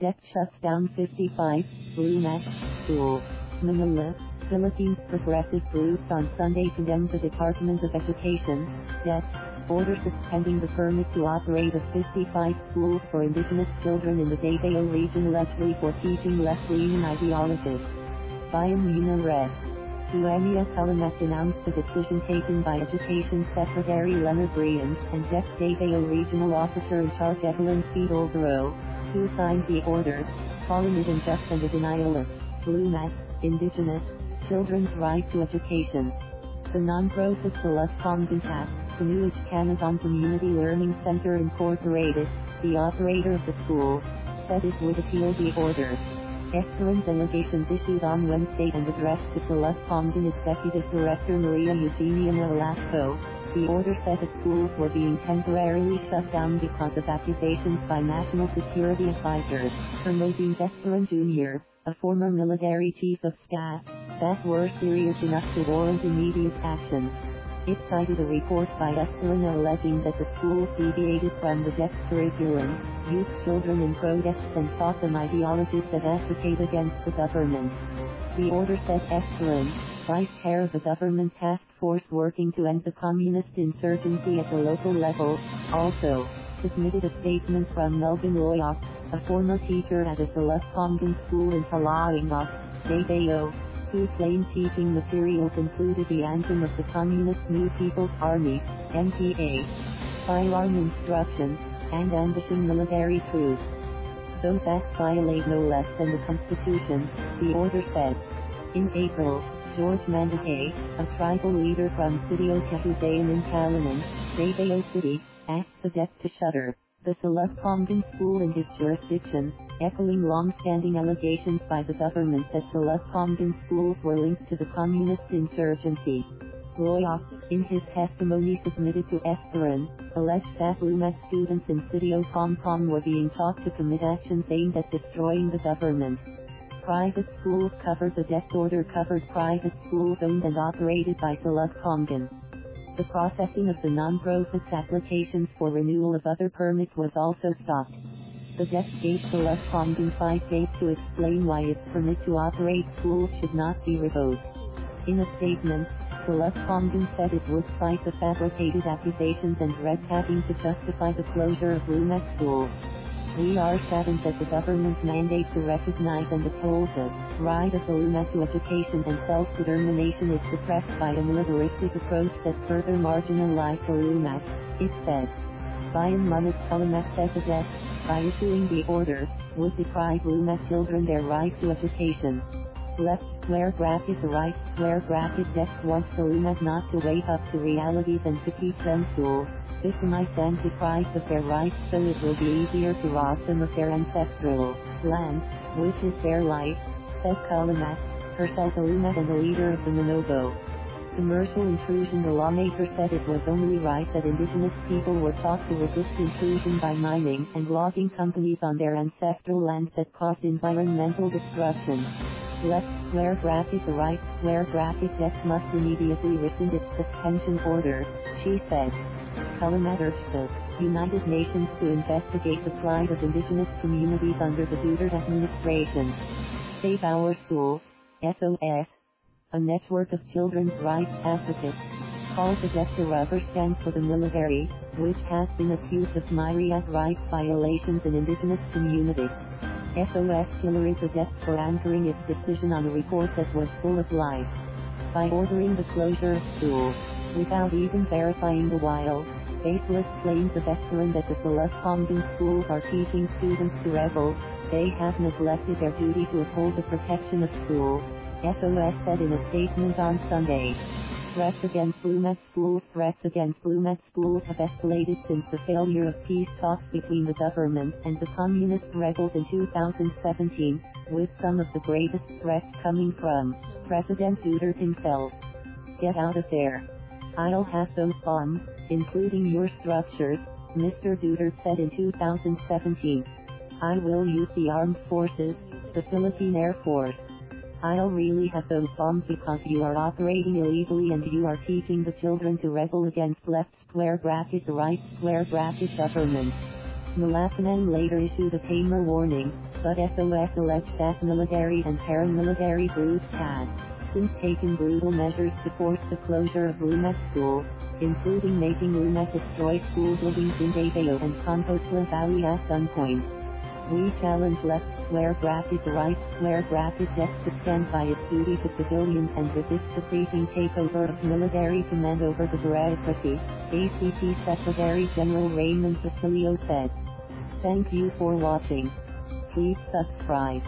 DepEd shuts down 55 lumad schools. Manila, Philippines progressive groups on Sunday condemned the Department of Education, DepEd, order suspending the permit to operate of 55 schools for indigenous children in the Davao region allegedly for teaching left-leaning ideologies. Bayan Muna Rep. Eufemia Cullamat denounced the decision taken by Education Secretary Leonor Briones and DepEd-Davao Regional Officer in Charge Evelyn Fetalvero, who signed the order, calling it unjust and a denial of lumad, indigenous, children's right to education. The non-profit Salugpongan Tanu Igkanogon Community Learning Center Incorporated, the operator of the school, said it would appeal the order. Esperon's allegations issued on Wednesday and addressed to Salugpongan Executive Director Maria Eugenia Nolasco. The order said the schools were being temporarily shut down because of accusations by national security advisors, Hermogenes Esperon Jr., a former military chief of staff, that were serious enough to warrant immediate action. It cited a report by Esperon alleging that the schools deviated from the DepEd curriculum, used children in protests and taught them ideologies that advocate against the government. The order said Esperon, vice chair of the government task force working to end the communist insurgency at the local level, also submitted a statement from Melvin Loyod, a former teacher at a Salugpongan school in Talaingod, Davao, who claimed teaching materials included the anthem of the Communist New People's Army, MPA, firearm instruction, and ambushing military troops. Those acts violate no less than the Constitution, the order said. In April, George Mandate, a tribal leader from Sitio Kahusayan in Talaingod, Davao City, asked the DepEd to shutter the Salugpongan school in his jurisdiction, echoing long-standing allegations by the government that Salugpongan schools were linked to the communist insurgency. Loyod, in his testimony submitted to Esperon, alleged that lumad students in Sitio Pongpong were being taught to commit actions aimed at destroying the government. Private schools covered. The DepEd order covered private schools owned and operated by Salugpongan. The processing of the non-profit's applications for renewal of other permits was also stopped. The DepEd gave Salugpongan 5 days to explain why its permit to operate schools should not be revoked. In a statement, Salugpongan said it would fight the fabricated accusations and red-tagging to justify the closure of lumad schools. We are saddened that the government's mandate to recognize and uphold the right of the lumad to education and self-determination is suppressed by a militaristic approach that further marginalizes the lumad, it said. Bayan Muna Rep said the DepEd, by issuing the order, would deprive lumad children their right to education. Left square bracket right square bracket DepEd wants the lumad not to wake up to realities and to keep them school, victimized and deprived of their rights so it will be easier to rob them of their ancestral land, which is their life, said Cullamat, herself a lumad and a leader of the Manobo commercial intrusion. The lawmaker said it was only right that indigenous people were taught to resist intrusion by mining and logging companies on their ancestral land that caused environmental destruction. Left square bracket the right square bracket DepEd must immediately rescind its suspension order, she said. Cullamat urged the United Nations to investigate the plight of indigenous communities under the Duterte administration. Save Our Schools, SOS, a network of children's rights advocates, called the DepEd a rubber stamp for the military, which has been accused of myriad rights violations in indigenous communities. SOS pilloried the DepEd for anchoring its decision on a report that was full of lies. By ordering the closure of schools, without even verifying the wild, baseless claims of Esperon that the Salugpongan schools are teaching students to rebel, they have neglected their duty to uphold the protection of schools, SOS said in a statement on Sunday. Threats against lumad schools have escalated since the failure of peace talks between the government and the communist rebels in 2017, with some of the greatest threats coming from President Duterte himself. Get out of there. I'll have those bombs, including your structures, Mr. Duterte said in 2017. I will use the armed forces, the Philippine Air Force. I'll really have those bombs because you are operating illegally and you are teaching the children to rebel against left square bracket the right square bracket government. Malacanan later issued a tamer warning, but SOS alleged that military and paramilitary groups had since taken brutal measures to force the closure of Lumad School, including making Lumad destroy school buildings in Davao and Compostela Valley at gunpoint. We challenge left square bracket right square bracket left to stand by its duty to civilians and resist the creeping takeover of military command over the bureaucracy, ACT Secretary General Raymond Basilio said. Thank you for watching. Please subscribe.